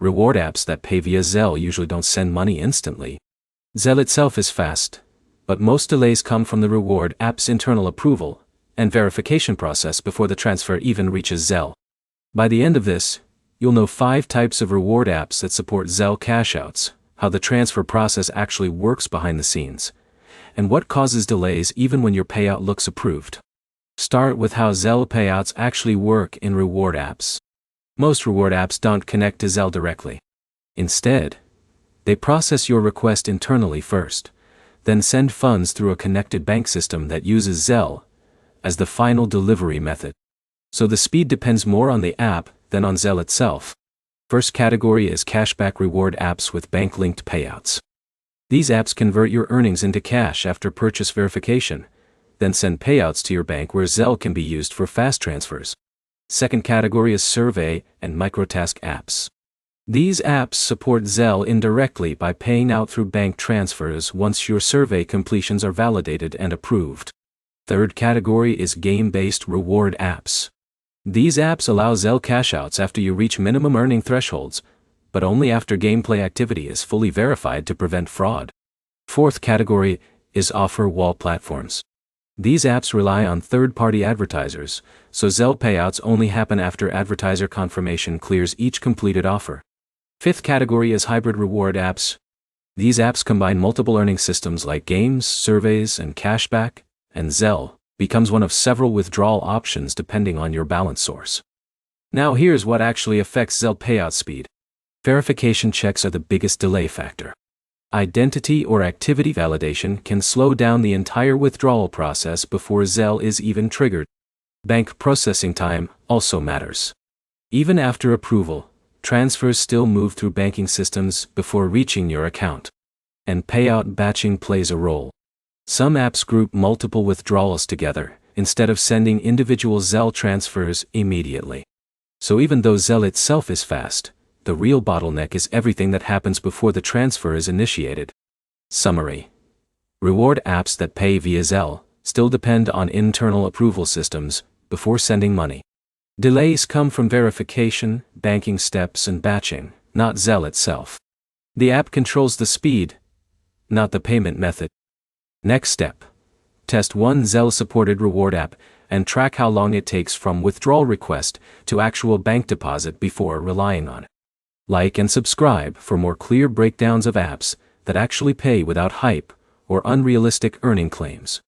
Reward apps that pay via Zelle usually don't send money instantly. Zelle itself is fast, but most delays come from the reward app's internal approval and verification process before the transfer even reaches Zelle. By the end of this, you'll know 5 types of reward apps that support Zelle cashouts, how the transfer process actually works behind the scenes, and what causes delays even when your payout looks approved. Start with how Zelle payouts actually work in reward apps. Most reward apps don't connect to Zelle directly. Instead, they process your request internally first, then send funds through a connected bank system that uses Zelle as the final delivery method. So the speed depends more on the app than on Zelle itself. First category is cashback reward apps with bank-linked payouts. These apps convert your earnings into cash after purchase verification, then send payouts to your bank where Zelle can be used for fast transfers. Second category is survey and microtask apps. These apps support Zelle indirectly by paying out through bank transfers once your survey completions are validated and approved. Third category is game-based reward apps. These apps allow Zelle cashouts after you reach minimum earning thresholds, but only after gameplay activity is fully verified to prevent fraud. Fourth category is offer wall platforms. These apps rely on third-party advertisers, so Zelle payouts only happen after advertiser confirmation clears each completed offer. Fifth category is hybrid reward apps. These apps combine multiple earning systems like games, surveys, and cashback, and Zelle becomes one of several withdrawal options depending on your balance source. Now here's what actually affects Zelle payout speed. Verification checks are the biggest delay factor. Identity or activity validation can slow down the entire withdrawal process before Zelle is even triggered. Bank processing time also matters. Even after approval, transfers still move through banking systems before reaching your account. And payout batching plays a role. Some apps group multiple withdrawals together, instead of sending individual Zelle transfers immediately. So even though Zelle itself is fast, the real bottleneck is everything that happens before the transfer is initiated. Summary: reward apps that pay via Zelle still depend on internal approval systems before sending money. Delays come from verification, banking steps, and batching, not Zelle itself. The app controls the speed, not the payment method. Next step: test one Zelle-supported reward app and track how long it takes from withdrawal request to actual bank deposit before relying on it. Like and subscribe for more clear breakdowns of apps that actually pay without hype or unrealistic earning claims.